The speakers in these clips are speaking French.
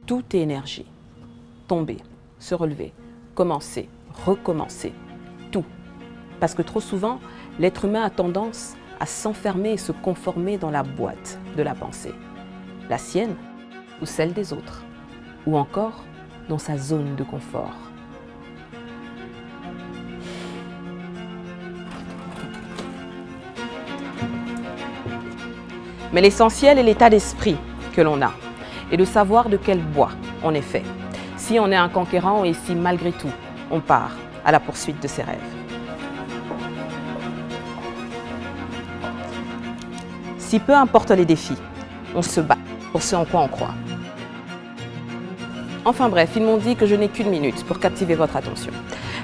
Tout est énergie. Tomber, se relever, commencer, recommencer, tout. Parce que trop souvent, l'être humain a tendance à s'enfermer et se conformer dans la boîte de la pensée. La sienne ou celle des autres. Ou encore dans sa zone de confort. Mais l'essentiel est l'état d'esprit que l'on a et de savoir de quel bois on est fait. Si on est un conquérant et si malgré tout, on part à la poursuite de ses rêves. Si peu importe les défis, on se bat pour ce en quoi on croit. Enfin bref, ils m'ont dit que je n'ai qu'une minute pour captiver votre attention.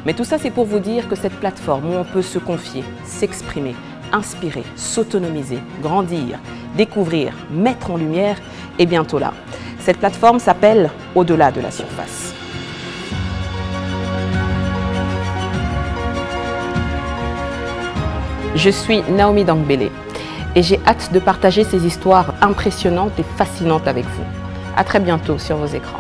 Mais tout ça, c'est pour vous dire que cette plateforme où on peut se confier, s'exprimer, inspirer, s'autonomiser, grandir, découvrir, mettre en lumière est bientôt là. Cette plateforme s'appelle Au-delà de la surface. Je suis Naomi Dangbélé et j'ai hâte de partager ces histoires impressionnantes et fascinantes avec vous. À très bientôt sur vos écrans.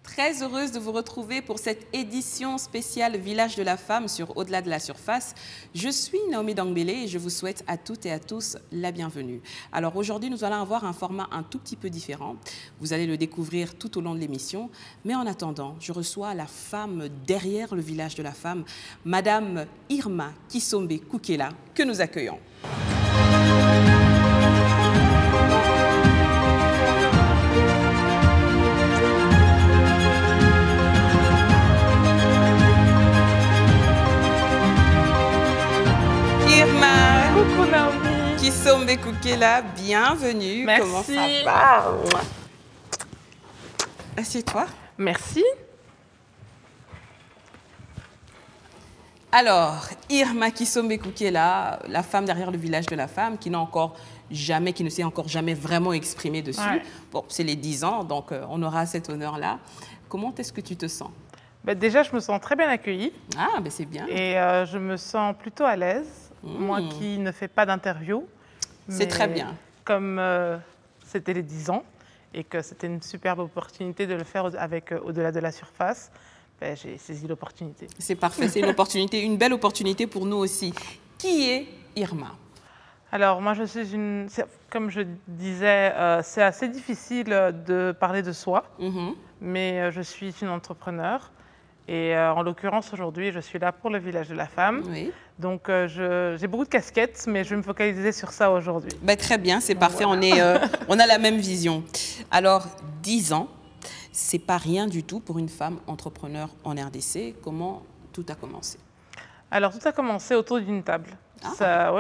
Très heureuse de vous retrouver pour cette édition spéciale Village de la Femme sur Au-delà de la surface. Je suis Naomi Dangbélé et je vous souhaite à toutes et à tous la bienvenue. Alors aujourd'hui, nous allons avoir un format un tout petit peu différent. Vous allez le découvrir tout au long de l'émission. Mais en attendant, je reçois la femme derrière le Village de la Femme, Madame Irma Kisombe Koukela, que nous accueillons. Coucou Naomi. Kisombe Koukela, bienvenue. Merci. Comment ça va? Assieds-toi. Merci. Alors, Irma Kisombe Koukela, la femme derrière le Village de la Femme, qui ne s'est encore jamais vraiment exprimée dessus. Ouais. Bon, c'est les 10 ans, donc on aura cet honneur-là. Comment est-ce que tu te sens? Déjà, je me sens très bien accueillie. Ah, ben c'est bien. Et je me sens plutôt à l'aise. Moi qui ne fais pas d'interview. C'est très bien. Comme c'était les 10 ans et que c'était une superbe opportunité de le faire avec Au-delà de la surface, j'ai saisi l'opportunité. C'est parfait, c'est une opportunité, une belle opportunité pour nous aussi. Qui est Irma? Alors moi, je suis comme je disais, c'est assez difficile de parler de soi, mais je suis une entrepreneure. Et en l'occurrence, aujourd'hui, je suis là pour le Village de la Femme. Oui. Donc, j'ai beaucoup de casquettes, mais je vais me focaliser sur ça aujourd'hui. Très bien, c'est parfait. Voilà. On a la même vision. Alors, 10 ans, c'est pas rien du tout pour une femme entrepreneur en RDC. Comment tout a commencé? Alors, tout a commencé autour d'une table. Ah.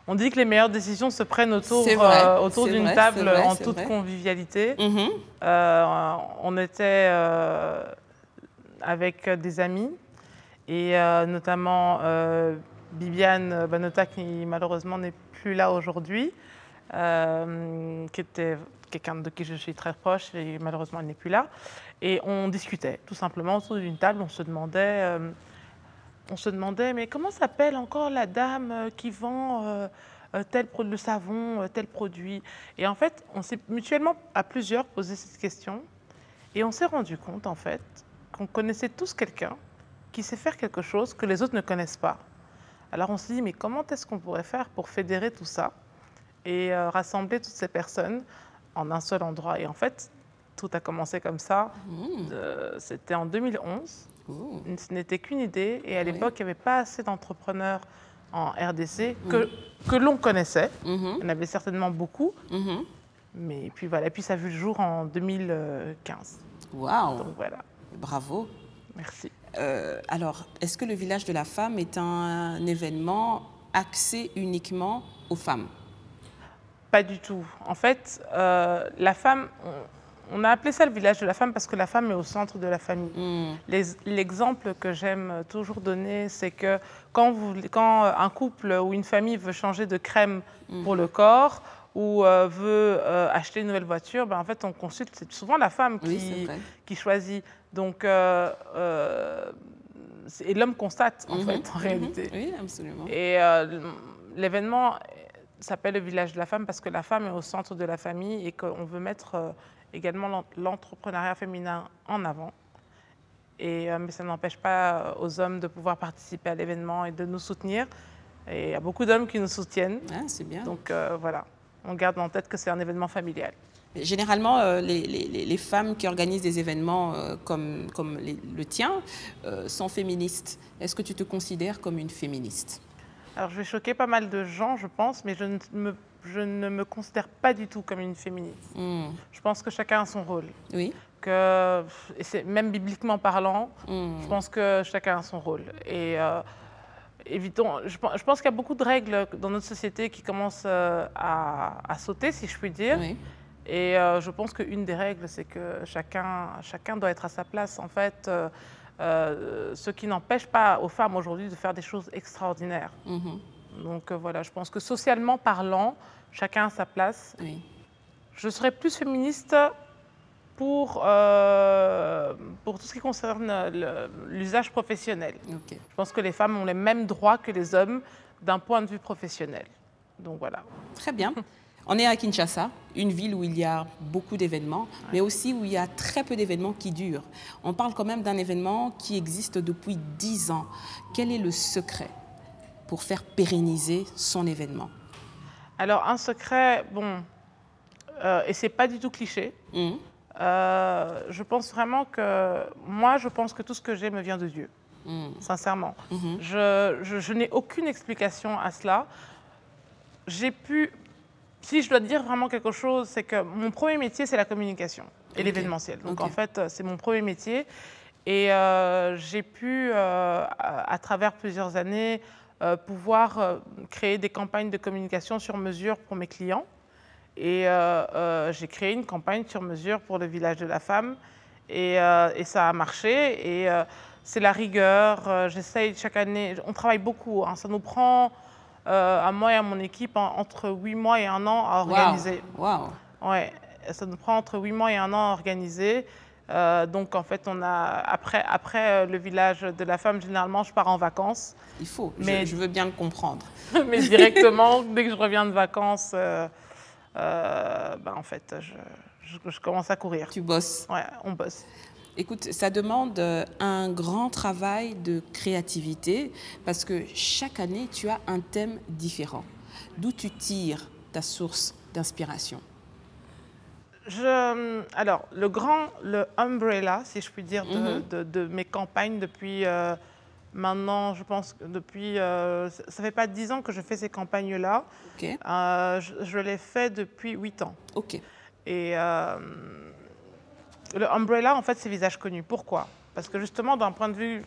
On dit que les meilleures décisions se prennent autour d'une table en toute convivialité. On était avec des amis et notamment Bibiane Banota qui malheureusement n'est plus là aujourd'hui, qui était quelqu'un de qui je suis très proche et malheureusement elle n'est plus là. Et on discutait tout simplement autour d'une table, on se demandait mais comment s'appelle encore la dame qui vend le savon, tel produit. Et en fait, on s'est mutuellement à plusieurs posé cette question et on s'est rendu compte en fait qu'on connaissait tous quelqu'un qui sait faire quelque chose que les autres ne connaissent pas. Alors on s'est dit, mais comment est-ce qu'on pourrait faire pour fédérer tout ça et rassembler toutes ces personnes en un seul endroit? Et en fait, tout a commencé comme ça. C'était en 2011. Ce n'était qu'une idée. Et à l'époque, il n'y avait pas assez d'entrepreneurs en RDC que l'on connaissait. Il y en avait certainement beaucoup. Mais puis voilà, puis ça a vu le jour en 2015. Waouh! Donc voilà. Bravo. Merci. Alors, est-ce que le Village de la Femme est un événement axé uniquement aux femmes? Pas du tout. En fait, la femme, on a appelé ça le Village de la Femme parce que la femme est au centre de la famille. L'exemple que j'aime toujours donner, c'est que quand un couple ou une famille veut changer de crème pour le corps, ou veut acheter une nouvelle voiture, ben, en fait, on consulte, c'est souvent la femme qui choisit. Donc, et l'homme constate, en fait, en réalité. Oui, absolument. Et l'événement s'appelle le village de la femme parce que la femme est au centre de la famille et qu'on veut mettre également l'entrepreneuriat féminin en avant. Mais ça n'empêche pas aux hommes de pouvoir participer à l'événement et de nous soutenir. Et il y a beaucoup d'hommes qui nous soutiennent. Ah, c'est bien. Donc voilà, on garde en tête que c'est un événement familial. Généralement, les femmes qui organisent des événements comme le tien sont féministes. Est-ce que tu te considères comme une féministe? Alors, je vais choquer pas mal de gens, je pense, mais je ne me considère pas du tout comme une féministe. Je pense que chacun a son rôle. Oui. Et même bibliquement parlant, je pense que chacun a son rôle. Et évitons, je pense qu'il y a beaucoup de règles dans notre société qui commencent à sauter, si je puis dire. Oui. Et je pense qu'une des règles, c'est que chacun doit être à sa place. En fait, ce qui n'empêche pas aux femmes aujourd'hui de faire des choses extraordinaires. Donc voilà, je pense que socialement parlant, chacun a sa place. Oui. Je serais plus féministe pour tout ce qui concerne l'usage professionnel. Okay. Je pense que les femmes ont les mêmes droits que les hommes d'un point de vue professionnel. Donc voilà. Très bien. On est à Kinshasa, une ville où il y a beaucoup d'événements, mais aussi où il y a très peu d'événements qui durent. On parle quand même d'un événement qui existe depuis 10 ans. Quel est le secret pour faire pérenniser son événement? Alors, un secret, bon, et c'est pas du tout cliché. Je pense vraiment que, moi, je pense que tout ce que j'ai me vient de Dieu, sincèrement. Je n'ai aucune explication à cela. Si je dois dire vraiment quelque chose, c'est que mon premier métier, c'est la communication et l'événementiel. Donc, en fait, c'est mon premier métier. Et j'ai pu, à travers plusieurs années, pouvoir créer des campagnes de communication sur mesure pour mes clients. Et j'ai créé une campagne sur mesure pour le village de la femme. Et ça a marché. Et c'est la rigueur. J'essaye chaque année. On travaille beaucoup. Hein, ça nous prend... à moi et à mon équipe, entre 8 mois et 1 an à organiser. Wow. Ouais, ça nous prend entre 8 mois et 1 an à organiser. Donc, en fait, après le village de la femme, généralement, je pars en vacances. Il faut, mais je veux bien le comprendre. Mais directement, dès que je reviens de vacances, en fait, je commence à courir. Tu bosses. Ouais, on bosse. Écoute, ça demande un grand travail de créativité parce que chaque année, tu as un thème différent. D'où tu tires ta source d'inspiration? Alors, le umbrella, si je puis dire, de mes campagnes depuis maintenant, je pense que depuis... ça fait pas 10 ans que je fais ces campagnes-là. Okay. Je les fais depuis 8 ans. Ok. Et... le umbrella, en fait, c'est visage connu. Pourquoi? Parce que justement, d'un point de vue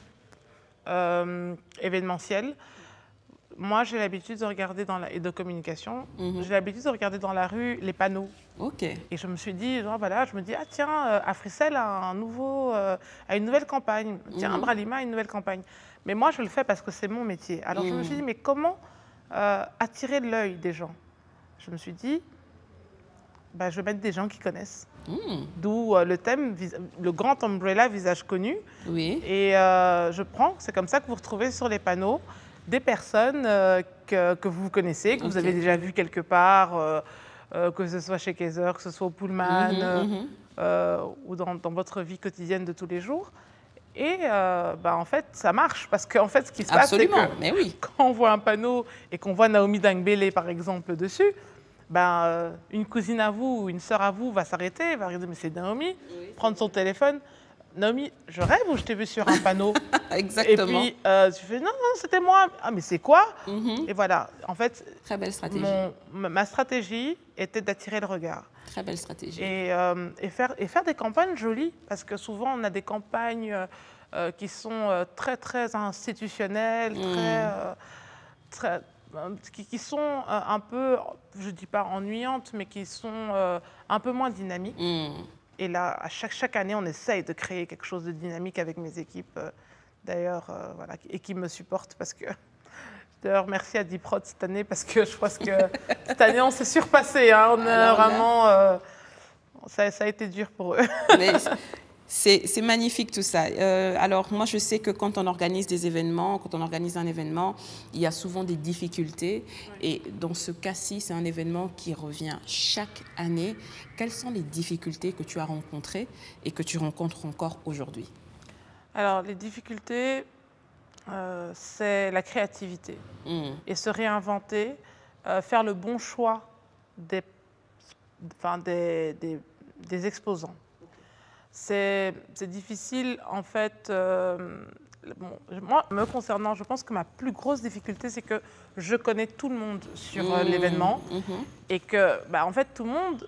événementiel, moi, j'ai l'habitude de regarder et de communication, j'ai l'habitude de regarder dans la rue les panneaux. Ok. Et je me suis dit, voilà, ah tiens, Africell a une nouvelle campagne. Tiens, Bralima a une nouvelle campagne. Mais moi, je le fais parce que c'est mon métier. Alors, je me suis dit, mais comment attirer l'œil des gens? Je me suis dit, je vais mettre des gens qui connaissent. D'où le thème, le grand umbrella visage connu. Oui. Et c'est comme ça que vous retrouvez sur les panneaux des personnes que vous connaissez, que vous avez déjà vues quelque part, que ce soit chez Kaiser, que ce soit au Pullman, ou dans votre vie quotidienne de tous les jours. Et en fait, ça marche parce qu'en fait, ce qui se passe, c'est que quand on voit un panneau et qu'on voit Naomi Dangbele, par exemple, dessus, une cousine à vous ou une sœur à vous va s'arrêter, va regarder, mais c'est Naomi, prendre son téléphone. Naomi, je rêve ou je t'ai vu sur un panneau? Exactement. Et puis, tu fais, non, c'était moi. Ah, mais c'est quoi? Et voilà, en fait, très belle stratégie. Ma stratégie était d'attirer le regard. Très belle stratégie. Et faire des campagnes jolies, parce que souvent, on a des campagnes qui sont très, très institutionnelles, qui sont un peu, je ne dis pas ennuyantes, mais qui sont un peu moins dynamiques. Et là, chaque année, on essaye de créer quelque chose de dynamique avec mes équipes, d'ailleurs, voilà, et qui me supportent parce que D'ailleurs, merci à Diprod cette année parce que je pense que cette année, on s'est surpassé. Hein. On a vraiment... ça a été dur pour eux. Mais c'est magnifique tout ça. Alors moi je sais que quand on organise des événements, quand on organise un événement, il y a souvent des difficultés. Et dans ce cas-ci, c'est un événement qui revient chaque année. Quelles sont les difficultés que tu as rencontrées et que tu rencontres encore aujourd'hui? Alors les difficultés, c'est la créativité. Et se réinventer, faire le bon choix des exposants. C'est difficile, en fait. Bon, moi, me concernant, je pense que ma plus grosse difficulté, c'est que je connais tout le monde sur l'événement et que, en fait, tout le monde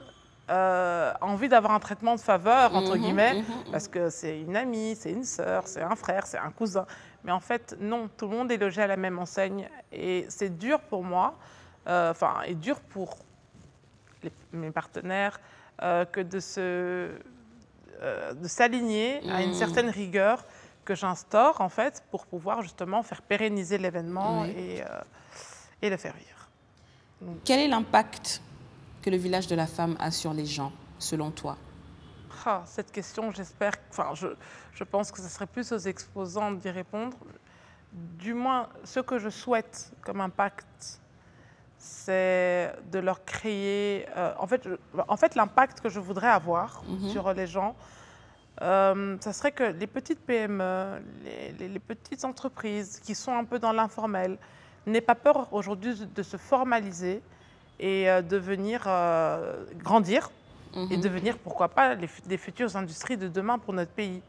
a envie d'avoir un traitement de faveur, entre guillemets, parce que c'est une amie, c'est une sœur, c'est un frère, c'est un cousin. Mais en fait, non, tout le monde est logé à la même enseigne et c'est dur pour moi, et dur pour mes partenaires, que de s'aligner à une certaine rigueur que j'instaure, en fait, pour pouvoir justement faire pérenniser l'événement et le faire vivre. Donc, quel est l'impact que le village de la femme a sur les gens, selon toi? Cette question, j'espère... je pense que ce serait plus aux exposants d'y répondre. Du moins, ce que je souhaite comme impact, c'est de leur créer... en fait, l'impact que je voudrais avoir sur les gens, ça serait que les petites PME, les petites entreprises qui sont un peu dans l'informel, n'aient pas peur aujourd'hui de se formaliser et de venir grandir et devenir, pourquoi pas, les futures industries de demain pour notre pays.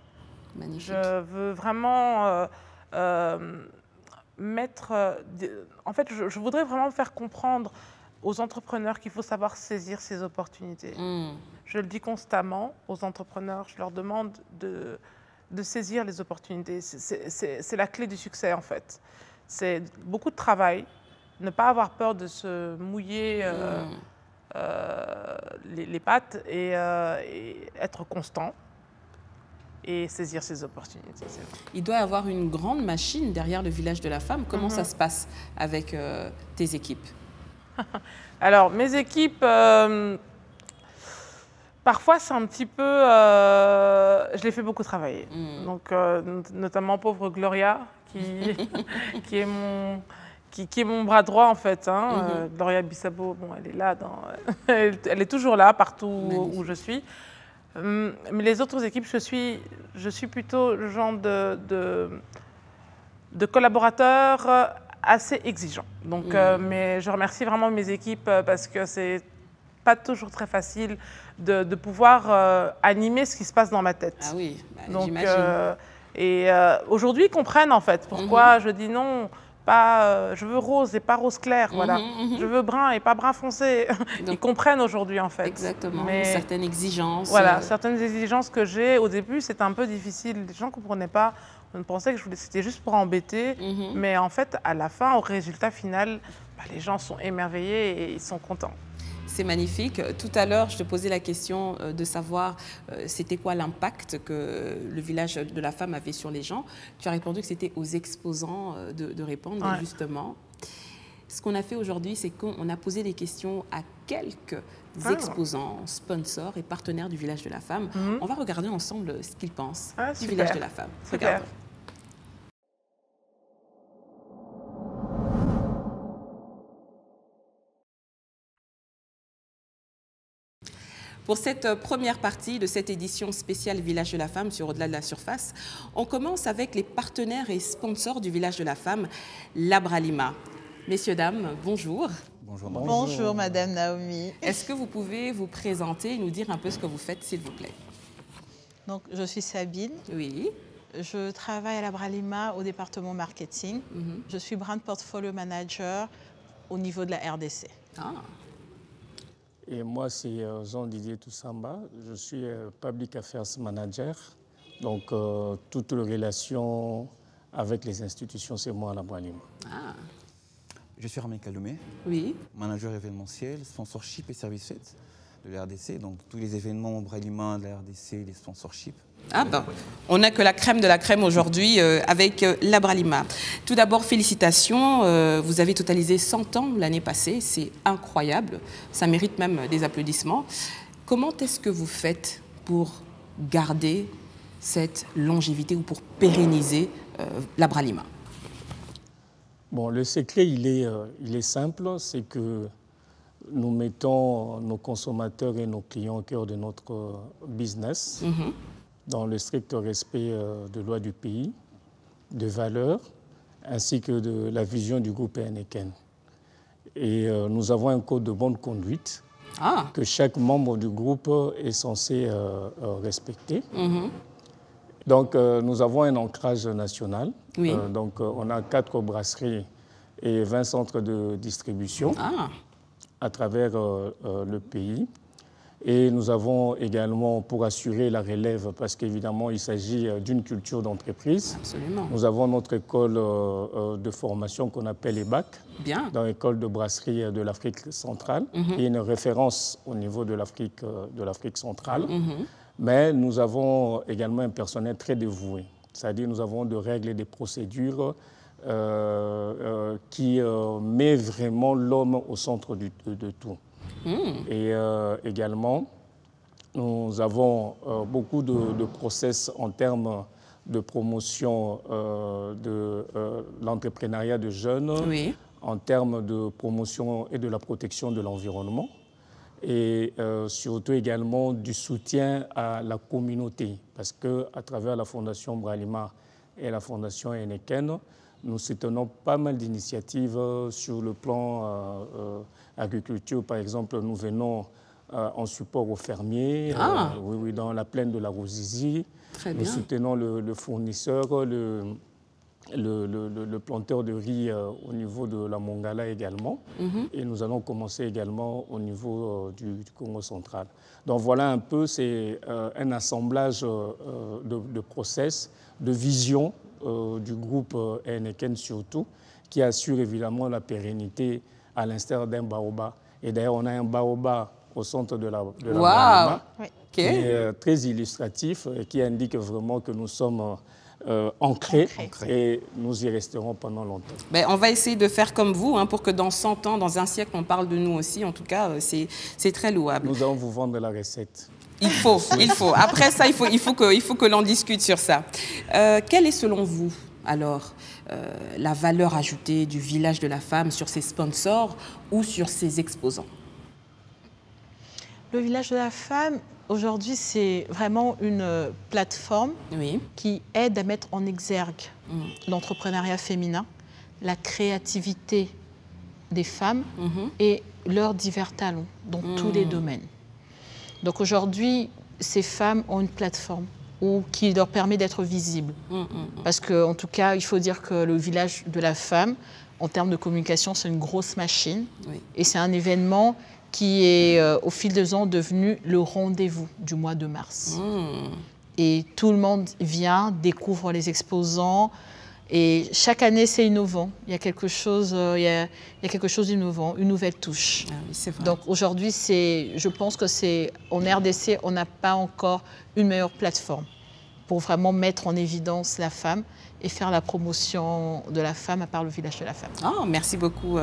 Magnifique. Je veux vraiment... en fait, je voudrais vraiment faire comprendre aux entrepreneurs qu'il faut savoir saisir ces opportunités. Je le dis constamment aux entrepreneurs, je leur demande de saisir les opportunités. C'est la clé du succès, en fait. C'est beaucoup de travail, ne pas avoir peur de se mouiller les pattes et être constant. Et saisir ces opportunités. Il doit y avoir une grande machine derrière le village de la femme. Comment ça se passe avec tes équipes? Alors, mes équipes, parfois c'est un petit peu... je les fais beaucoup travailler. Donc, notamment pauvre Gloria, qui est mon bras droit en fait. Hein. Gloria Bissabo, bon, elle est là, elle est toujours là, partout où je suis. Mais les autres équipes, je suis plutôt le genre de collaborateur assez exigeant. Donc, mais je remercie vraiment mes équipes parce que c'est pas toujours très facile de pouvoir animer ce qui se passe dans ma tête. Ah oui, j'imagine. Aujourd'hui, ils comprennent en fait pourquoi je dis non. Je veux rose et pas rose clair, voilà. Je veux brun et pas brun foncé. Donc, ils comprennent aujourd'hui, en fait. Exactement, mais certaines exigences. Voilà, certaines exigences que j'ai. Au début, c'était un peu difficile. Les gens ne comprenaient pas. On pensait que c'était juste pour embêter. Mais en fait, à la fin, au résultat final, les gens sont émerveillés et ils sont contents. C'est magnifique. Tout à l'heure, je te posais la question de savoir c'était quoi l'impact que le village de la femme avait sur les gens. Tu as répondu que c'était aux exposants de répondre, justement. Ce qu'on a fait aujourd'hui, c'est qu'on a posé des questions à quelques exposants, sponsors et partenaires du village de la femme. On va regarder ensemble ce qu'ils pensent du village de la femme. Regarde. Pour cette première partie de cette édition spéciale Village de la Femme sur Au-delà de la surface, on commence avec les partenaires et sponsors du Village de la Femme, Labralima. Messieurs, dames, bonjour. Bonjour. Bonjour, Madame Naomi. Est-ce que vous pouvez vous présenter et nous dire un peu ce que vous faites, s'il vous plaît? Donc, je suis Sabine. Oui. Je travaille à Labralima au département marketing. Je suis Brand Portfolio Manager au niveau de la RDC. Ah. Et moi, c'est Jean-Didier Toussamba. Je suis Public Affairs Manager. Donc, toutes les relations avec les institutions, c'est moi à Labralima. Ah. Je suis Ramin Kaloumé, Oui. manager événementiel, sponsorship et services faits. de la RDC, donc tous les événements Bralima de la RDC, les sponsorships. Ah ben, on n'a que la crème de la crème aujourd'hui avec la Bralima. Tout d'abord, félicitations. Vous avez totalisé 100 ans l'année passée. C'est incroyable. Ça mérite même des applaudissements. Comment est-ce que vous faites pour garder cette longévité ou pour pérenniser la Bralima? Bon, le secret, il est simple. C'est que nous mettons nos consommateurs et nos clients au cœur de notre business. Dans le strict respect de loi du pays, de valeurs, ainsi que de la vision du groupe Heineken. Et nous avons un code de bonne conduite que chaque membre du groupe est censé respecter. Donc, nous avons un ancrage national. Oui. Donc, on a 4 brasseries et 20 centres de distribution à travers le pays. Et nous avons également, pour assurer la relève, parce qu'évidemment, il s'agit d'une culture d'entreprise. Absolument. Nous avons notre école de formation qu'on appelle EBAC, dans l'école de brasserie de l'Afrique centrale, qui est une référence au niveau de l'Afrique centrale. Mais nous avons également un personnel très dévoué. C'est-à-dire nous avons des règles et des procédures qui met vraiment l'homme au centre de tout. Et également, nous avons beaucoup de process en termes de promotion de l'entrepreneuriat de jeunes, en termes de promotion et de la protection de l'environnement, et surtout également du soutien à la communauté, parce qu'à travers la Fondation Bralima et la Fondation Heineken, nous soutenons pas mal d'initiatives sur le plan agriculture. Par exemple, nous venons en support aux fermiers, dans la plaine de la Rosizi. Nous soutenons le fournisseur, le planteur de riz au niveau de la Mongala également. Et nous allons commencer également au niveau du Congo central. Donc voilà un peu, c'est un assemblage de process, de vision du groupe Heineken surtout, qui assure évidemment la pérennité à l'instar d'un baobab. Et d'ailleurs, on a un baobab au centre de la Bralima, qui est très illustratif et qui indique vraiment que nous sommes ancrés et nous y resterons pendant longtemps. Ben, on va essayer de faire comme vous pour que dans 100 ans, dans un siècle, on parle de nous aussi. En tout cas, c'est très louable. Nous allons vous vendre la recette. Il faut. Après ça, il faut que l'on discute sur ça. Quelle est selon vous, alors, la valeur ajoutée du village de la femme sur ses sponsors ou sur ses exposants? Le village de la femme, aujourd'hui, c'est vraiment une plateforme qui aide à mettre en exergue l'entrepreneuriat féminin, la créativité des femmes et leurs divers talents dans tous les domaines. Donc aujourd'hui, ces femmes ont une plateforme qui leur permet d'être visibles. Parce qu'en tout cas, il faut dire que le village de la femme, en termes de communication, c'est une grosse machine. Et c'est un événement qui est, au fil des ans, devenu le rendez-vous du mois de mars. Et tout le monde vient, découvre les exposants. Et chaque année, c'est innovant. Il y a quelque chose, d'innovant, une nouvelle touche. C'est vrai. Donc aujourd'hui, je pense que en RDC, on n'a pas encore une meilleure plateforme pour vraiment mettre en évidence la femme et faire la promotion de la femme à part le village de la femme. Oh, merci beaucoup,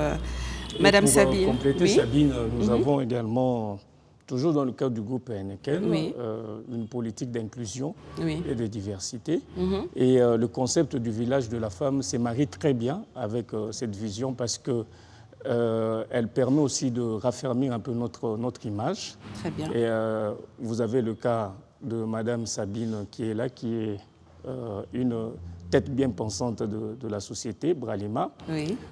Madame Sabine. Pour compléter, Sabine, nous avons également, toujours dans le cadre du groupe Heineken, une politique d'inclusion et de diversité. Et le concept du village de la femme se marie très bien avec cette vision parce que elle permet aussi de raffermir un peu notre image. Très bien. Et vous avez le cas de Madame Sabine qui est là, qui est une tête bien pensante de la société, Bralima.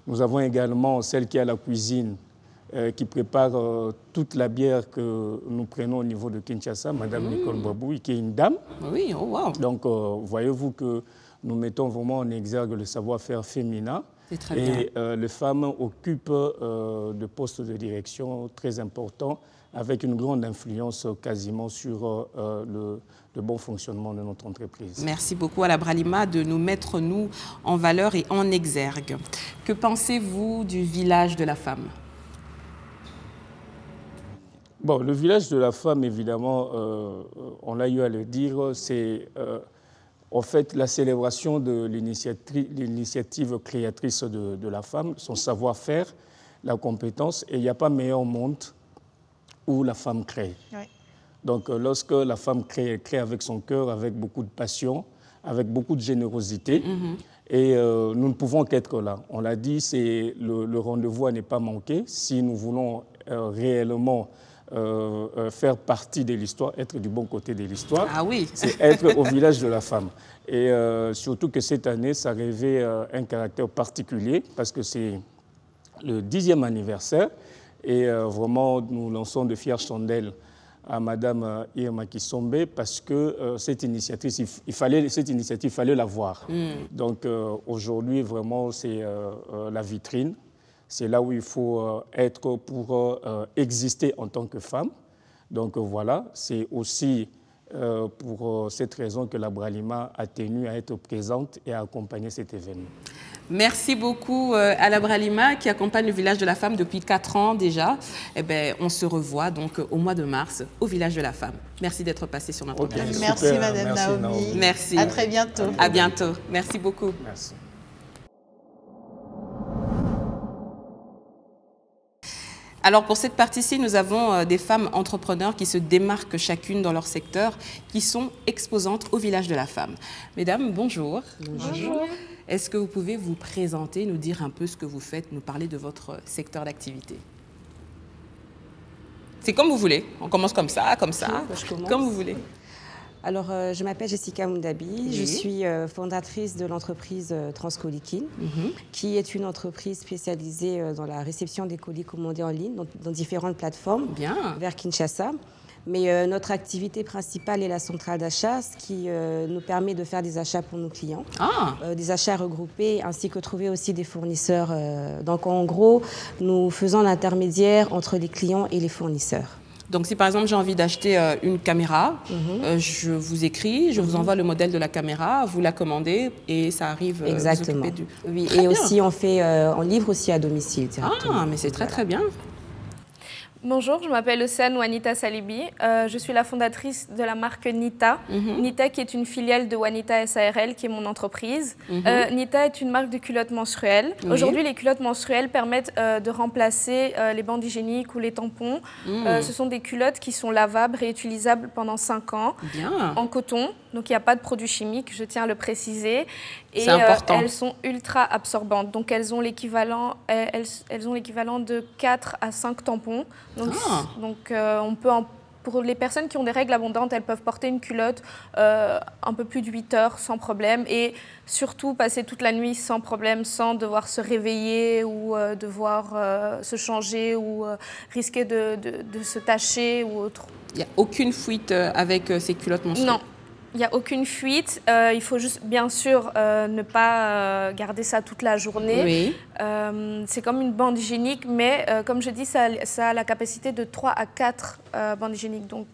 Nous avons également celle qui est à la cuisine, qui prépare toute la bière que nous prenons au niveau de Kinshasa, Madame Nicole Baboui, qui est une dame. Donc, voyez-vous que nous mettons vraiment en exergue le savoir-faire féminin. Très bien. Et les femmes occupent de postes de direction très importants, avec une grande influence quasiment sur le bon fonctionnement de notre entreprise. Merci beaucoup à la Bralima de nous mettre, nous, en valeur et en exergue. Que pensez-vous du village de la femme ? Bon, le village de la femme, évidemment, on a eu à le dire, c'est en fait la célébration de l'initiative créatrice de la femme, son savoir-faire, la compétence, et il n'y a pas meilleur monde où la femme crée. Oui. Donc, lorsque la femme crée, elle crée avec son cœur, avec beaucoup de passion, avec beaucoup de générosité. Et nous ne pouvons qu'être là. On l'a dit, le rendez-vous à ne pas manquer. Si nous voulons réellement faire partie de l'histoire, être du bon côté de l'histoire, c'est être au village de la femme. Et surtout que cette année, ça revêt un caractère particulier parce que c'est le 10e anniversaire. Et vraiment, nous lançons de fières chandelles à Madame Irma Kisombe parce que cette initiative, il fallait la voir. Donc aujourd'hui, vraiment, c'est la vitrine. C'est là où il faut être pour exister en tant que femme. Donc voilà, c'est aussi pour cette raison que la Bralima a tenu à être présente et à accompagner cet événement. Merci beaucoup à la Bralima qui accompagne le village de la femme depuis 4 ans déjà. Eh bien, on se revoit donc au mois de mars au village de la femme. Merci d'être passé sur notre plateau. Merci Madame Naomi. Merci. À très bientôt. À bientôt. Merci beaucoup. Merci. Alors pour cette partie-ci, nous avons des femmes entrepreneurs qui se démarquent chacune dans leur secteur, qui sont exposantes au village de la femme. Mesdames, bonjour. Bonjour. Est-ce que vous pouvez vous présenter, nous dire un peu ce que vous faites, nous parler de votre secteur d'activité? C'est comme vous voulez. On commence comme ça, comme vous voulez. Alors, je m'appelle Jessica Moundabi, je suis fondatrice de l'entreprise Transcolikine, qui est une entreprise spécialisée dans la réception des colis commandés en ligne, dans différentes plateformes vers Kinshasa. Mais notre activité principale est la centrale d'achat, ce qui nous permet de faire des achats pour nos clients, des achats regroupés, ainsi que trouver aussi des fournisseurs. Donc, en gros, nous faisons l'intermédiaire entre les clients et les fournisseurs. Donc, si par exemple j'ai envie d'acheter une caméra, je vous écris, je vous envoie le modèle de la caméra, vous la commandez et ça arrive. Exactement. Oui, et aussi on livre aussi à domicile directement. Ah, mais c'est très très bien. Bonjour, je m'appelle Océane Wanita Salibi. Je suis la fondatrice de la marque Nita. Nita qui est une filiale de Wanita SARL qui est mon entreprise. Nita est une marque de culottes menstruelles. Aujourd'hui, les culottes menstruelles permettent de remplacer les bandes hygiéniques ou les tampons. Ce sont des culottes qui sont lavables, réutilisables pendant 5 ans, en coton. Donc, il n'y a pas de produits chimiques, je tiens à le préciser. Et elles sont ultra absorbantes. Donc, elles ont l'équivalent de 4 à 5 tampons. Donc, on peut pour les personnes qui ont des règles abondantes, elles peuvent porter une culotte un peu plus de 8 heures sans problème. Et surtout, passer toute la nuit sans problème, sans devoir se réveiller ou devoir se changer ou risquer de se tacher ou autre. Il n'y a aucune fuite avec ces culottes menstruelles? Non. Il n'y a aucune fuite. Il faut juste, bien sûr, ne pas garder ça toute la journée. C'est comme une bande hygiénique, mais comme je dis, ça a la capacité de 3 à 4 bandes hygiéniques. Donc,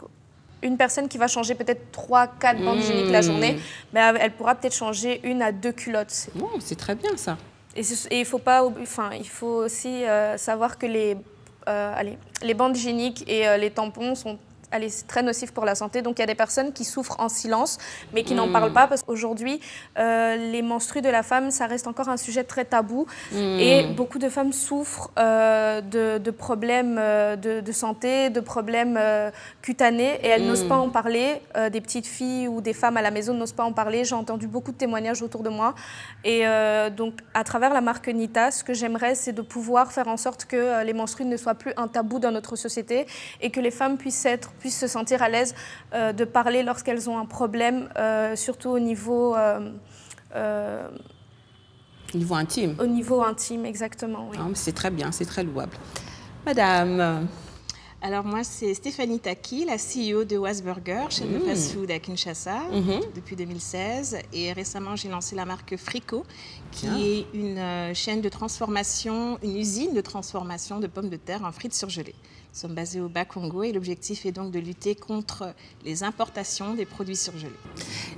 une personne qui va changer peut-être 3-4 bandes hygiéniques la journée, mais elle pourra peut-être changer 1 à 2 culottes. C'est très bien, ça. Et il faut aussi savoir que les bandes hygiéniques et les tampons sont c'est très nocif pour la santé. Donc, il y a des personnes qui souffrent en silence, mais qui n'en parlent pas parce qu'aujourd'hui, les menstrues de la femme, ça reste encore un sujet très tabou. Et beaucoup de femmes souffrent de problèmes de santé, de problèmes cutanés, et elles n'osent pas en parler. Des petites filles ou des femmes à la maison n'osent pas en parler. J'ai entendu beaucoup de témoignages autour de moi. Et donc, à travers la marque Nita, ce que j'aimerais, c'est de pouvoir faire en sorte que les menstrues ne soient plus un tabou dans notre société et que les femmes puissent se sentir à l'aise de parler lorsqu'elles ont un problème, surtout au niveau... niveau intime. Au niveau intime, exactement, oui. C'est très bien, c'est très louable. Madame. Alors moi, c'est Stéphanie Taki, la CEO de Wasburger, chaîne de fast-food à Kinshasa, depuis 2016. Et récemment, j'ai lancé la marque Frico, qui est une chaîne de transformation, une usine de transformation de pommes de terre en frites surgelées. Nous sommes basés au Bas-Congo et l'objectif est donc de lutter contre les importations des produits surgelés.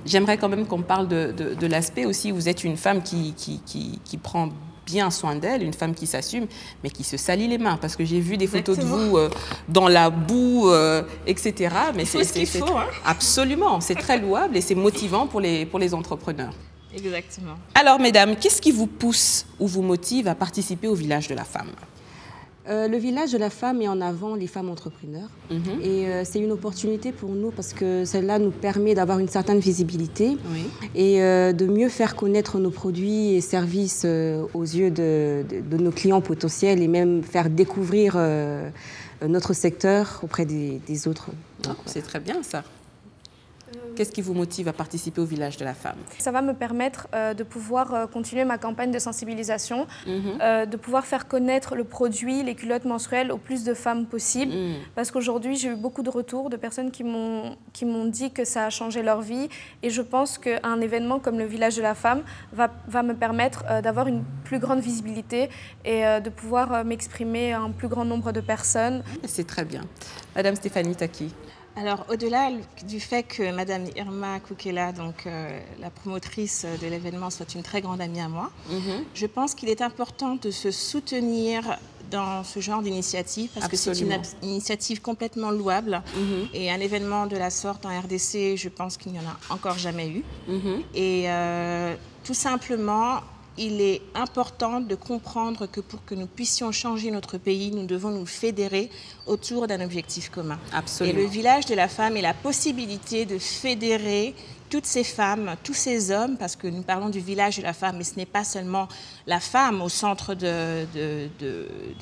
J'aimerais quand même qu'on parle de l'aspect aussi. Vous êtes une femme qui prend bien soin d'elle, une femme qui s'assume, mais qui se salit les mains. Parce que j'ai vu des photos de vous dans la boue, etc. Mais c'est ce qu'il faut. Hein. Absolument, c'est très louable et c'est motivant pour les entrepreneurs. Exactement. Alors, mesdames, qu'est-ce qui vous pousse ou vous motive à participer au village de la femme? Le village de la femme met en avant les femmes entrepreneurs. Et c'est une opportunité pour nous parce que celle-là nous permet d'avoir une certaine visibilité et de mieux faire connaître nos produits et services aux yeux de nos clients potentiels et même faire découvrir notre secteur auprès des autres. C'est très bien ça. Qu'est-ce qui vous motive à participer au village de la femme? Ça va me permettre de pouvoir continuer ma campagne de sensibilisation, de pouvoir faire connaître le produit, les culottes menstruelles au plus de femmes possible. Parce qu'aujourd'hui, j'ai eu beaucoup de retours de personnes qui m'ont dit que ça a changé leur vie. Et je pense qu'un événement comme le village de la femme va me permettre d'avoir une plus grande visibilité et de pouvoir m'exprimer à un plus grand nombre de personnes. C'est très bien. Madame Stéphanie Taki. Alors, au-delà du fait que Madame Irma Koukela, donc la promotrice de l'événement, soit une très grande amie à moi, je pense qu'il est important de se soutenir dans ce genre d'initiative parce que c'est une initiative complètement louable et un événement de la sorte en RDC, je pense qu'il n'y en a encore jamais eu. Et tout simplement, il est important de comprendre que pour que nous puissions changer notre pays, nous devons nous fédérer autour d'un objectif commun. Absolument. Et le village de la femme est la possibilité de fédérer toutes ces femmes, tous ces hommes, parce que nous parlons du village de la femme, mais ce n'est pas seulement la femme au centre de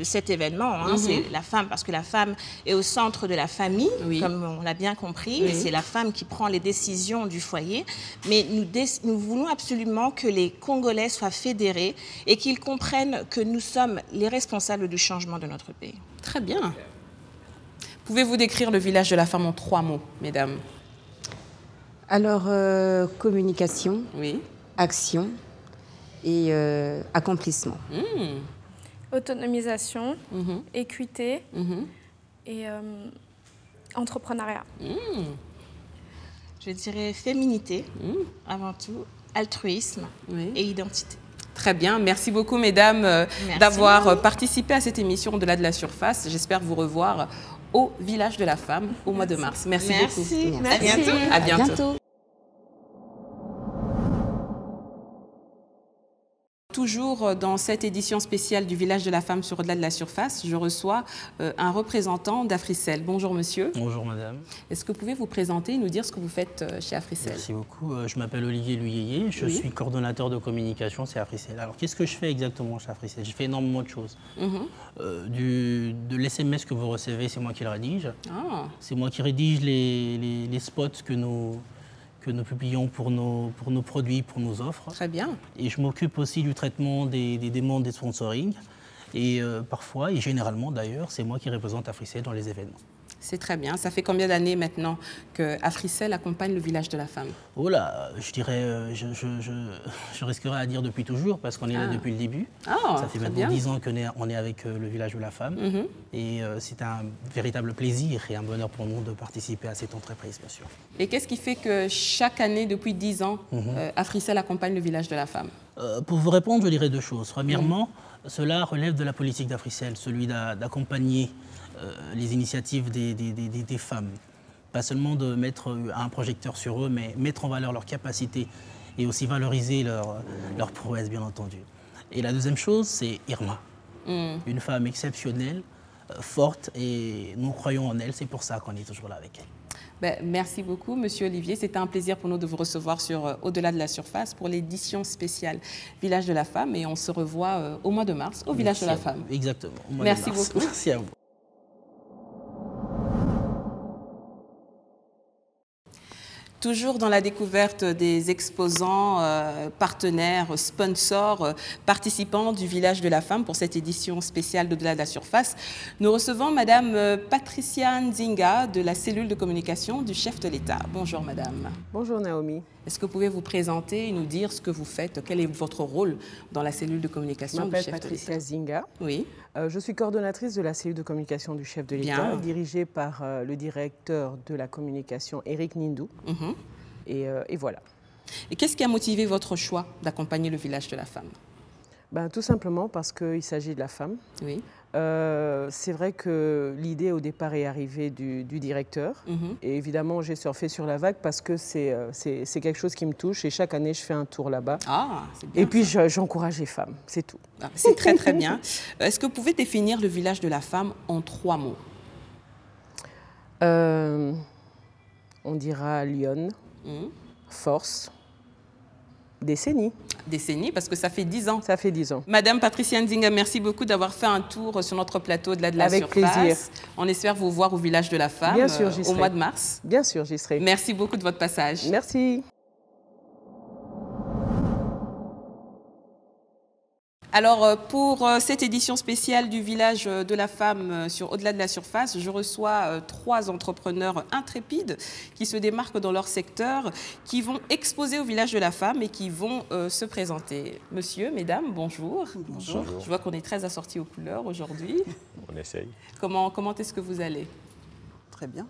cet événement. Hein. C'est la femme, parce que la femme est au centre de la famille, comme on l'a bien compris. C'est la femme qui prend les décisions du foyer. Mais nous voulons absolument que les Congolais soient fédérés et qu'ils comprennent que nous sommes les responsables du changement de notre pays. Très bien. Pouvez-vous décrire le village de la femme en 3 mots, mesdames? Alors, communication, action et accomplissement. Autonomisation, équité et entrepreneuriat. Je dirais féminité, avant tout, altruisme et identité. Très bien. Merci beaucoup, mesdames, d'avoir participé à cette émission Au-delà de la surface. J'espère vous revoir au village de la femme au mois de mars. Merci beaucoup. Merci. À bientôt. À bientôt. Toujours dans cette édition spéciale du village de la femme sur Au-delà de la surface, je reçois un représentant d'Africel. Bonjour monsieur. Bonjour madame. Est-ce que vous pouvez vous présenter et nous dire ce que vous faites chez Africel? Merci beaucoup. Je m'appelle Olivier Luyeye, je suis coordonnateur de communication chez Africel. Alors qu'est-ce que je fais exactement chez Africel? Je fais énormément de choses. De l'SMS que vous recevez, c'est moi qui le rédige. C'est moi qui rédige les spots que nous publions pour nos produits, pour nos offres. Très bien. Et je m'occupe aussi du traitement des demandes des sponsoring. Et parfois, et généralement d'ailleurs, c'est moi qui représente Africel dans les événements. C'est très bien. Ça fait combien d'années maintenant que Africel accompagne le village de la femme? Oh là, je dirais, je risquerais à dire depuis toujours, parce qu'on est là depuis le début. Ça fait maintenant 10 ans qu'on est avec le village de la femme. Et c'est un véritable plaisir et un bonheur pour nous de participer à cette entreprise, bien sûr. Et qu'est-ce qui fait que chaque année, depuis 10 ans, Africel accompagne le village de la femme? Pour vous répondre, je dirais 2 choses. Premièrement, cela relève de la politique d'Africel, celui d'accompagner les initiatives des femmes. Pas seulement de mettre un projecteur sur eux, mais mettre en valeur leurs capacités et aussi valoriser leur prouesse, bien entendu. Et la deuxième chose, c'est Irma. Une femme exceptionnelle, forte, et nous croyons en elle. C'est pour ça qu'on est toujours là avec elle. Merci beaucoup, Monsieur Olivier. C'était un plaisir pour nous de vous recevoir sur Au-delà de la surface pour l'édition spéciale Village de la femme. Et on se revoit au mois de mars au Village de la femme. Exactement. Merci beaucoup. Merci à vous. Toujours dans la découverte des exposants, partenaires, sponsors, participants du Village de la Femme pour cette édition spéciale d'Au-delà de la surface, nous recevons Madame Patricia Nzinga de la cellule de communication du chef de l'État. Bonjour Madame. Bonjour Naomi. Est-ce que vous pouvez vous présenter et nous dire ce que vous faites? Quel est votre rôle dans la cellule de communication du chef de l'État? Je m'appelle Patricia Nzinga. Oui. Je suis coordonnatrice de la cellule de communication du chef de l'État, dirigée par le directeur de la communication, Eric Nindou. Et voilà. Et qu'est-ce qui a motivé votre choix d'accompagner le Village de la Femme? Tout simplement parce qu'il s'agit de la femme. Oui. C'est vrai que l'idée au départ est arrivée du directeur. Et évidemment, j'ai surfé sur la vague parce que c'est quelque chose qui me touche. Et chaque année, je fais un tour là-bas. Ah, c'est bien. Et puis, j'encourage les femmes, c'est tout. Ah, c'est très, très bien. Est-ce que vous pouvez définir le village de la femme en 3 mots? On dira lionne, force, décennie. Décennie, parce que ça fait 10 ans. Ça fait 10 ans. Madame Patricia Nzinga, merci beaucoup d'avoir fait un tour sur notre plateau au-delà de la surface. Avec plaisir. On espère vous voir au village de la femme Bien sûr, j'y au mois de mars. Bien sûr, j'y serai. Merci beaucoup de votre passage. Merci. Alors, pour cette édition spéciale du village de la femme sur Au-delà de la surface, je reçois 3 entrepreneurs intrépides qui se démarquent dans leur secteur, qui vont exposer au village de la femme et qui vont se présenter. Monsieur, mesdames, bonjour. Bonjour. Je vois qu'on est très assortis aux couleurs aujourd'hui. On essaye. Comment est-ce que vous allez? Très bien.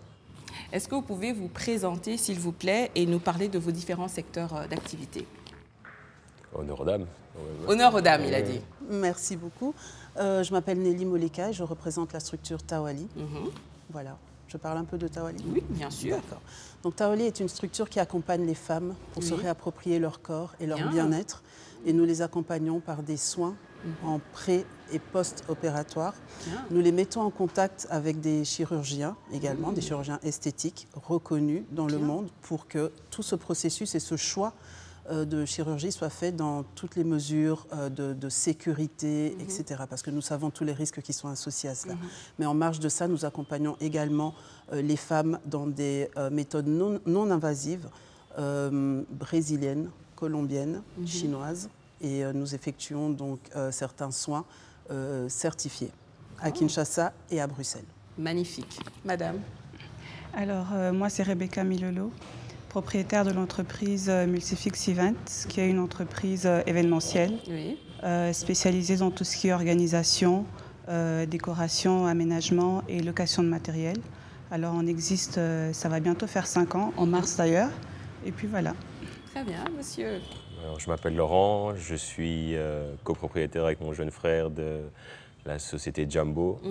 Est-ce que vous pouvez vous présenter, s'il vous plaît, et nous parler de vos différents secteurs d'activité? Honneur aux dames. Honneur aux dames, il a dit. Merci beaucoup. Je m'appelle Nelly Moleka et je représente la structure Tawali. Voilà. Je parle un peu de Tawali? Oui, bien sûr. D'accord. Donc Tawali est une structure qui accompagne les femmes pour se réapproprier leur corps et leur bien-être. Et nous les accompagnons par des soins en pré- et post-opératoire. Nous les mettons en contact avec des chirurgiens également, des chirurgiens esthétiques reconnus dans le monde pour que tout ce processus et ce choix de chirurgie soit fait dans toutes les mesures de sécurité, etc. Parce que nous savons tous les risques qui sont associés à cela. Mais en marge de ça, nous accompagnons également les femmes dans des méthodes non invasives, brésiliennes, colombiennes, chinoises. Et nous effectuons donc certains soins certifiés à Kinshasa et à Bruxelles. Magnifique. Madame? Alors, moi, c'est Rebecca Milolo, propriétaire de l'entreprise Multifix Events, qui est une entreprise événementielle spécialisée dans tout ce qui est organisation, décoration, aménagement et location de matériel. Alors on existe, ça va bientôt faire 5 ans, en mars d'ailleurs, et puis voilà. Très bien, monsieur. Alors, je m'appelle Laurent, je suis copropriétaire avec mon jeune frère de la société Jambo,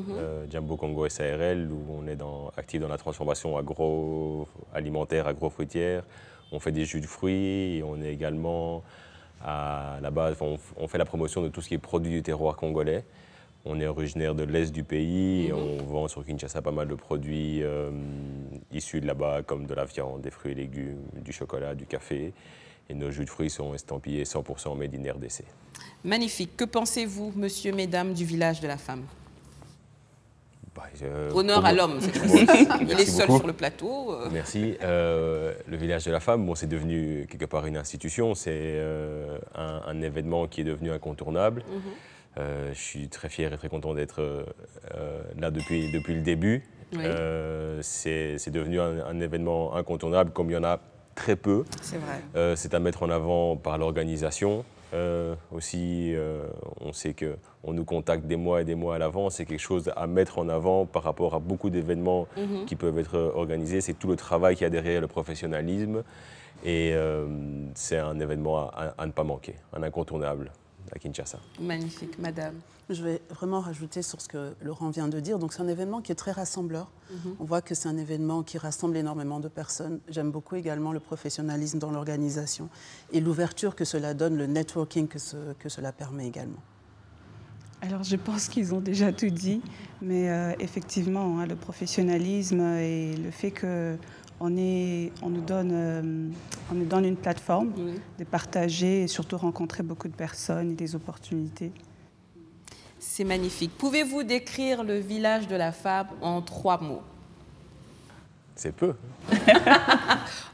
Jambo Congo SARL, où on est actif dans la transformation agroalimentaire, agrofruitière. On fait des jus de fruits et on est également à la base, on fait la promotion de tout ce qui est produit du terroir congolais. On est originaire de l'est du pays et on vend sur Kinshasa pas mal de produits issus de là-bas, comme de la viande, des fruits et légumes, du chocolat, du café. Et nos jus de fruits sont estampillés 100% made in RDC. Magnifique. Que pensez-vous, monsieur, mesdames, du village de la femme? Honneur à l'homme, cette fois-ci. Il est seul sur le plateau. Merci. Le village de la femme, bon, c'est devenu quelque part une institution. C'est un événement qui est devenu incontournable. Je suis très fier et très content d'être là depuis le début. C'est devenu un événement incontournable, comme il y en a très peu. C'est vrai. C'est à mettre en avant par l'organisation. Aussi, on sait qu'on nous contacte des mois et des mois à l'avance. C'est quelque chose à mettre en avant par rapport à beaucoup d'événements qui peuvent être organisés. C'est tout le travail qu'il y a derrière le professionnalisme. Et c'est un événement à ne pas manquer, un incontournable à Kinshasa. Magnifique, madame. Je vais vraiment rajouter sur ce que Laurent vient de dire. Donc c'est un événement qui est très rassembleur. On voit que c'est un événement qui rassemble énormément de personnes. J'aime beaucoup également le professionnalisme dans l'organisation et l'ouverture que cela donne, le networking que cela permet également. Alors je pense qu'ils ont déjà tout dit, mais effectivement, hein, le professionnalisme et le fait qu'on nous donne une plateforme de partager et surtout rencontrer beaucoup de personnes et des opportunités. C'est magnifique. Pouvez-vous décrire le village de la femme en 3 mots? C'est peu.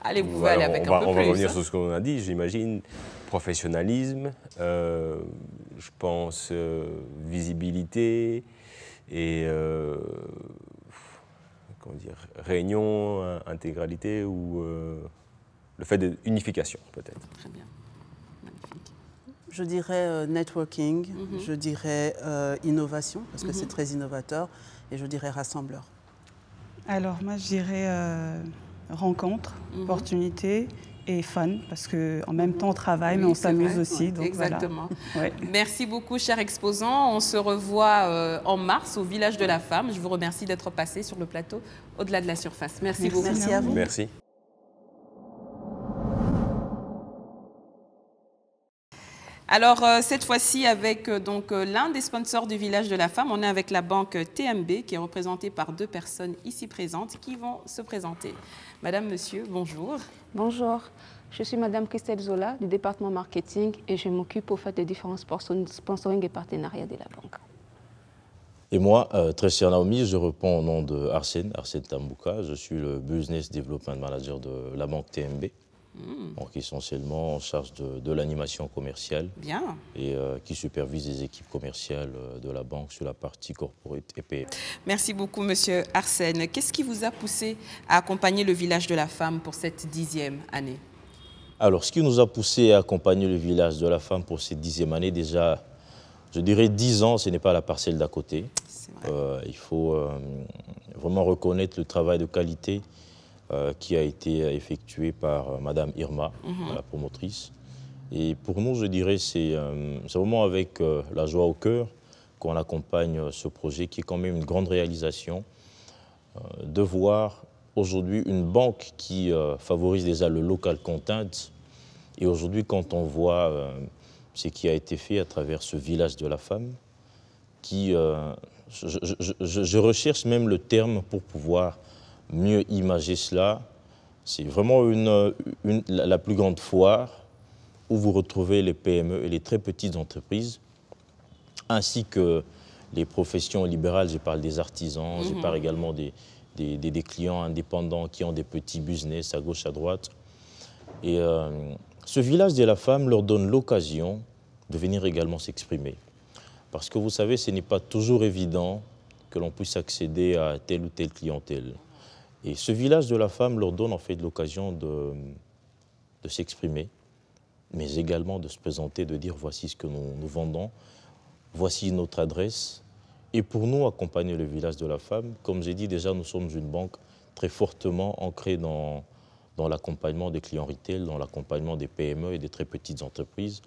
Allez, vous pouvez aller avec un peu plus. On va revenir sur ce qu'on a dit, j'imagine. Professionnalisme, je pense visibilité et comment dire, réunion, intégralité ou le fait d'unification peut-être. Très bien. Magnifique. Je dirais networking, je dirais innovation, parce que c'est très innovateur, et je dirais rassembleur. Alors moi je dirais rencontre, opportunité et fun, parce qu'en même temps, on travaille, mais on s'amuse aussi. Donc exactement. Voilà. Ouais. Merci beaucoup, chers exposants. On se revoit en mars au Village de la Femme. Je vous remercie d'être passé sur le plateau Au-delà de la surface. Merci beaucoup. Merci à vous. Merci. Alors, cette fois-ci, avec l'un des sponsors du Village de la Femme, on est avec la banque TMB, qui est représentée par 2 personnes ici présentes qui vont se présenter. Madame, monsieur, bonjour. Bonjour, je suis Madame Christelle Zola du département marketing et je m'occupe au fait des différents sponsoring et partenariats de la banque. Et moi, très cher Naomi, je réponds au nom de Arsène Tambouka. Je suis le Business Development Manager de la banque TMB. Donc essentiellement en charge de l'animation commerciale. Bien. Et qui supervise les équipes commerciales de la banque sur la partie corporate et PM. Merci beaucoup, monsieur Arsène. Qu'est-ce qui vous a poussé à accompagner le Village de la Femme pour cette 10e année? Alors, ce qui nous a poussé à accompagner le Village de la Femme pour cette 10e année, déjà, je dirais 10 ans, ce n'est pas la parcelle d'à côté. Il faut vraiment reconnaître le travail de qualité qui a été effectué par Madame Irma, la promotrice. Et pour nous, je dirais, c'est vraiment avec la joie au cœur qu'on accompagne ce projet qui est quand même une grande réalisation de voir aujourd'hui une banque qui favorise déjà le local content. Et aujourd'hui, quand on voit ce qui a été fait à travers ce Village de la Femme, qui, je recherche même le terme pour pouvoir mieux imager cela. C'est vraiment la plus grande foire où vous retrouvez les PME et les très petites entreprises, ainsi que les professions libérales. Je parle des artisans, je parle également des clients indépendants qui ont des petits business à gauche, à droite. Et ce Village de la Femme leur donne l'occasion de venir également s'exprimer. Parce que vous savez, ce n'est pas toujours évident que l'on puisse accéder à telle ou telle clientèle. Et ce Village de la Femme leur donne en fait l'occasion de s'exprimer, mais également de se présenter, de dire voici ce que nous vendons, voici notre adresse. Et pour nous, accompagner le Village de la Femme, comme j'ai dit déjà, nous sommes une banque très fortement ancrée dans l'accompagnement des clients retail, dans l'accompagnement des PME et des très petites entreprises.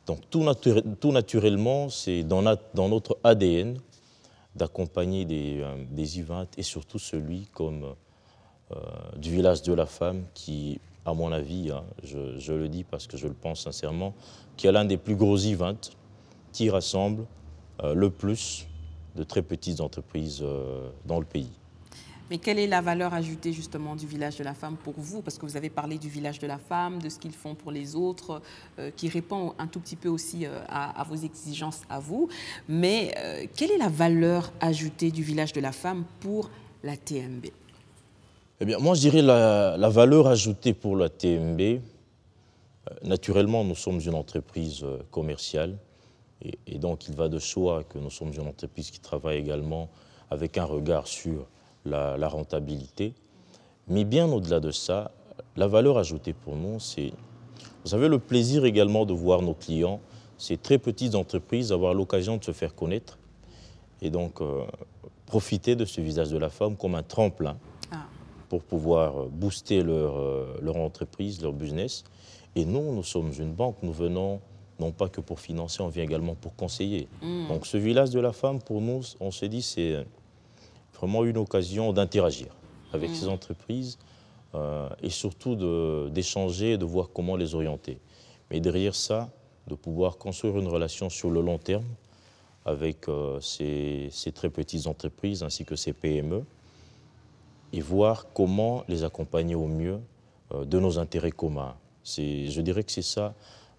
Donc tout naturellement, c'est dans notre ADN d'accompagner des events et surtout celui comme du Village de la Femme qui, à mon avis, je le dis parce que je le pense sincèrement, qui est l'un des plus gros events qui rassemble le plus de très petites entreprises dans le pays. Mais quelle est la valeur ajoutée justement du Village de la Femme pour vous? Parce que vous avez parlé du Village de la Femme, de ce qu'ils font pour les autres, qui répond un tout petit peu aussi à vos exigences à vous. Mais quelle est la valeur ajoutée du Village de la Femme pour la TMB? Eh bien, moi, je dirais la valeur ajoutée pour la TMB, naturellement, nous sommes une entreprise commerciale et donc il va de soi que nous sommes une entreprise qui travaille également avec un regard sur la rentabilité. Mais bien au-delà de ça, la valeur ajoutée pour nous, c'est, vous avez le plaisir également de voir nos clients, ces très petites entreprises, avoir l'occasion de se faire connaître et donc profiter de ce Visage de la Femme comme un tremplin pour pouvoir booster leur entreprise, leur business. Et nous sommes une banque, nous venons non pas que pour financer, on vient également pour conseiller. Donc ce Village de la Femme, pour nous, on se dit, c'est vraiment une occasion d'interagir avec ces entreprises et surtout d'échanger et de voir comment les orienter. Mais derrière ça, de pouvoir construire une relation sur le long terme avec ces très petites entreprises ainsi que ces PME et voir comment les accompagner au mieux de nos intérêts communs. Je dirais que c'est ça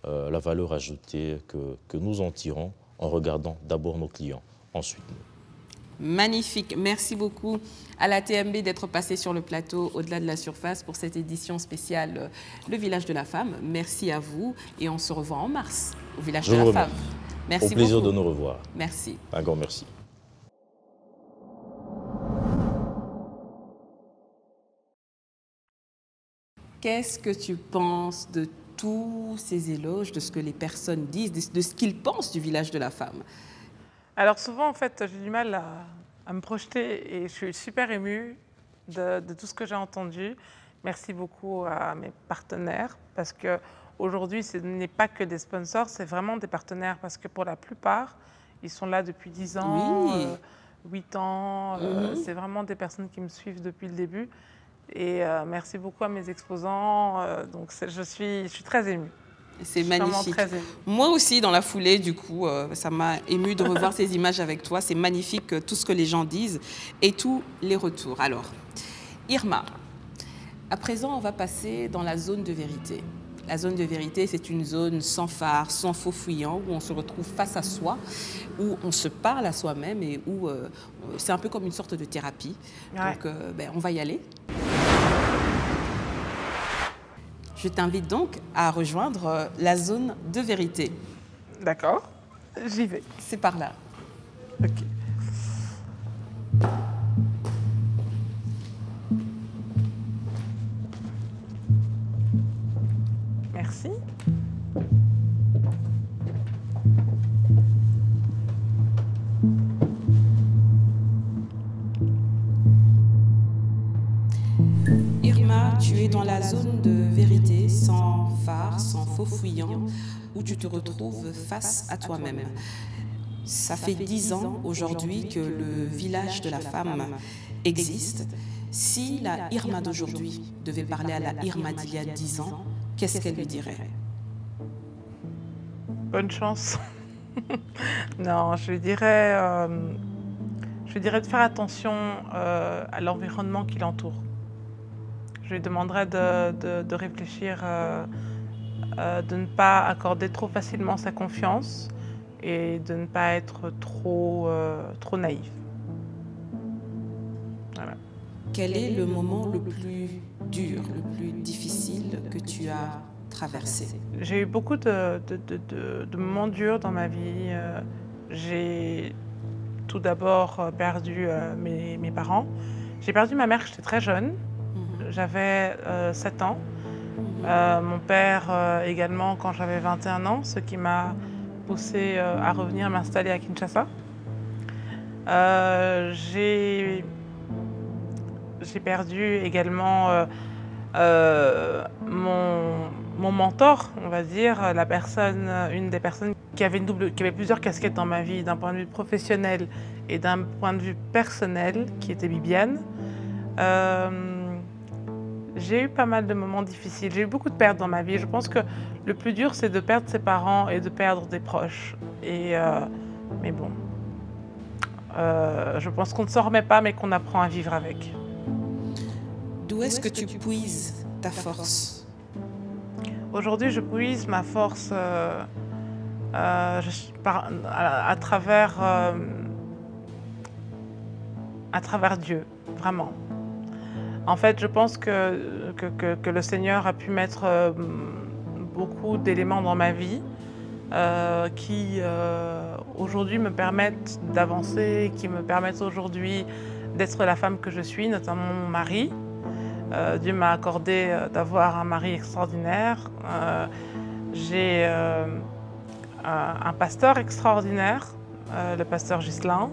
la valeur ajoutée que nous en tirons en regardant d'abord nos clients, ensuite nous. Magnifique. Merci beaucoup à la TMB d'être passée sur le plateau Au-delà de la surface pour cette édition spéciale Le Village de la Femme. Merci à vous et on se revoit en mars au Village de la Femme. Merci beaucoup. Au plaisir de nous revoir. Merci. Un grand merci. Qu'est-ce que tu penses de tous ces éloges, de ce que les personnes disent, de ce qu'ils pensent du Village de la Femme? Alors souvent, en fait, j'ai du mal à me projeter et je suis super émue de tout ce que j'ai entendu. Merci beaucoup à mes partenaires parce qu'aujourd'hui, ce n'est pas que des sponsors, c'est vraiment des partenaires parce que pour la plupart, ils sont là depuis 10 ans, Oui. 8 ans. C'est vraiment des personnes qui me suivent depuis le début. Et merci beaucoup à mes exposants. Donc je suis très émue. C'est magnifique. Moi aussi, dans la foulée, du coup, ça m'a émue de revoir ces images avec toi. C'est magnifique, tout ce que les gens disent et tous les retours. Alors, Irma, à présent, on va passer dans la zone de vérité. La zone de vérité, c'est une zone sans phare, sans faux fuyant, où on se retrouve face à soi, où on se parle à soi-même et où c'est un peu comme une sorte de thérapie. Ouais. Donc, on va y aller. Je t'invite donc à rejoindre la zone de vérité. D'accord, j'y vais. C'est par là. Ok. Merci. Irma, tu es dans la zone de vérité, sans phare, sans faux fuyant, où tu te retrouves face à toi-même. Ça fait 10 ans aujourd'hui que le village de la femme existe. Si la Irma d'aujourd'hui devait parler à la Irma d'il y a 10 ans, qu'est-ce qu'elle lui dirait? Bonne chance. Non, je lui dirais de faire attention à l'environnement qui l'entoure. Je lui demanderais de réfléchir, de ne pas accorder trop facilement sa confiance et de ne pas être trop naïf. Voilà. Quel est le moment le plus dur, le plus difficile que tu as traversé? J'ai eu beaucoup de moments durs dans ma vie. J'ai tout d'abord perdu mes parents. J'ai perdu ma mère quand j'étais très jeune. J'avais 7 ans. Mon père également quand j'avais 21 ans, ce qui m'a poussée à revenir m'installer à Kinshasa. J'ai perdu également mon mentor, on va dire, une des personnes qui avait plusieurs casquettes dans ma vie, d'un point de vue professionnel et d'un point de vue personnel, qui était Bibiane. J'ai eu pas mal de moments difficiles, j'ai eu beaucoup de pertes dans ma vie. Je pense que le plus dur, c'est de perdre ses parents et de perdre des proches. Mais bon, je pense qu'on ne s'en remet pas, mais qu'on apprend à vivre avec. D'où est-ce que tu puises ta force? Aujourd'hui, je puise ma force à travers Dieu, vraiment. En fait, je pense que le Seigneur a pu mettre beaucoup d'éléments dans ma vie qui aujourd'hui me permettent d'avancer, qui me permettent aujourd'hui d'être la femme que je suis, notamment mon mari. Dieu m'a accordé d'avoir un mari extraordinaire. J'ai un pasteur extraordinaire, le pasteur Ghislain.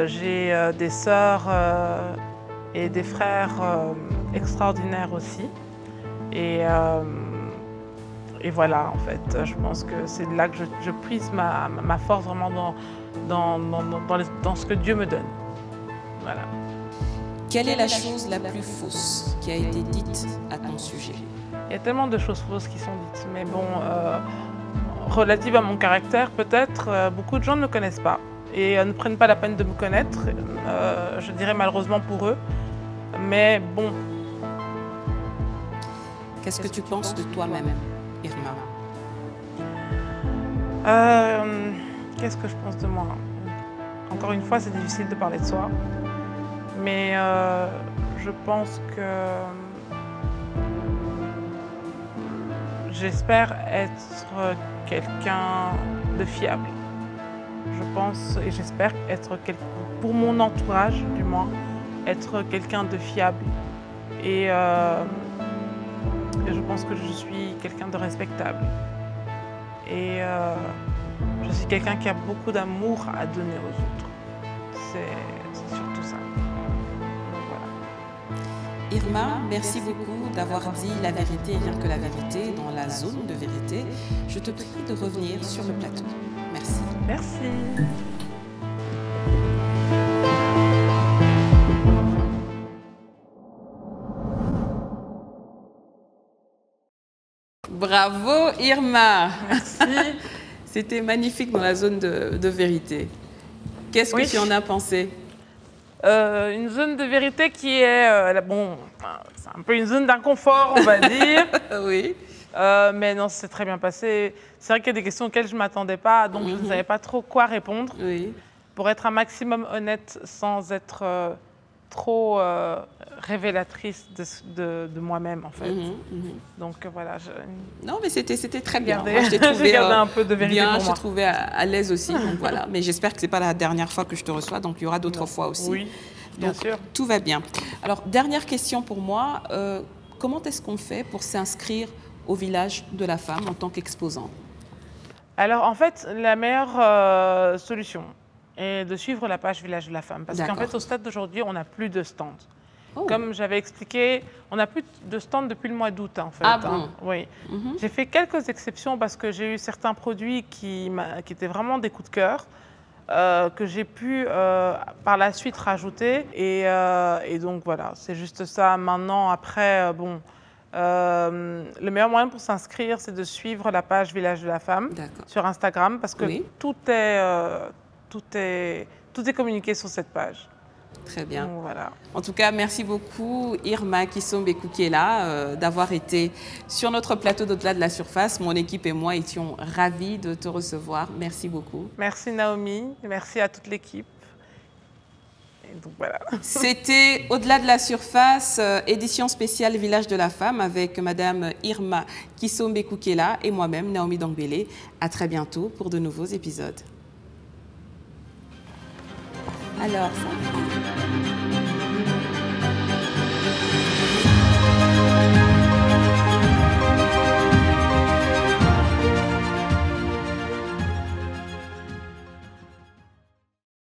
J'ai des sœurs et des frères extraordinaires aussi. Et voilà, en fait, je pense que c'est là que je puise ma force vraiment dans ce que Dieu me donne. Voilà. Quelle est la chose la plus fausse qui a été dite à ton sujet? Il y a tellement de choses fausses qui sont dites, mais bon, relatives à mon caractère, peut-être, beaucoup de gens ne me connaissent pas et ne prennent pas la peine de me connaître, je dirais malheureusement pour eux, mais bon. Qu'est-ce que tu penses de toi-même, Irma? Qu'est-ce que je pense de moi? Encore une fois, c'est difficile de parler de soi. Mais je pense que j'espère être quelqu'un de fiable. Je pense et j'espère être pour mon entourage du moins, être quelqu'un de fiable. Et je pense que je suis quelqu'un de respectable. Et je suis quelqu'un qui a beaucoup d'amour à donner aux autres. C'est surtout ça. Irma, merci beaucoup d'avoir dit la vérité et rien que la vérité dans la zone de vérité. Je te prie de revenir sur le plateau. Merci. Merci. Bravo Irma. Merci. C'était magnifique dans la zone de vérité. Qu'est-ce que tu en as pensé? Une zone de vérité qui est, bon, c'est un peu une zone d'inconfort, on va dire. Oui. Mais non, c'est très bien passé. C'est vrai qu'il y a des questions auxquelles je ne m'attendais pas, donc je ne savais pas trop quoi répondre. Oui. Pour être un maximum honnête, sans être trop révélatrice de moi-même, en fait. Donc voilà. Non, mais c'était très bien. Moi, je t'ai trouvé un peu de vérité bien, pour moi. je t'ai trouvé à l'aise aussi. Donc voilà. Mais j'espère que ce n'est pas la dernière fois que je te reçois, donc il y aura d'autres fois aussi. Oui, bien sûr. Tout va bien. Alors, dernière question pour moi. Comment est-ce qu'on fait pour s'inscrire au village de la femme en tant qu'exposant? Alors, en fait, la meilleure solution est de suivre la page Village de la Femme. Parce qu'en fait, au stade d'aujourd'hui, on n'a plus de stand. Oh. Comme j'avais expliqué, on n'a plus de stand depuis le mois d'août, en fait. Ah bon? Oui. J'ai fait quelques exceptions parce que j'ai eu certains produits qui étaient vraiment des coups de cœur. Que j'ai pu par la suite rajouter. Et donc voilà, c'est juste ça. Maintenant, après, bon, le meilleur moyen pour s'inscrire, c'est de suivre la page Village de la Femme sur Instagram parce que tout est communiqué sur cette page. Très bien. Donc, voilà. En tout cas, merci beaucoup Irma Kisombe Koukela d'avoir été sur notre plateau d'Au-delà de la surface. Mon équipe et moi étions ravis de te recevoir. Merci beaucoup. Merci Naomi, merci à toute l'équipe. Voilà. C'était Au-delà de la surface, édition spéciale Village de la Femme avec Madame Irma Kisombe Koukela et moi-même Naomi Dangbele. À très bientôt pour de nouveaux épisodes. Alors, ça...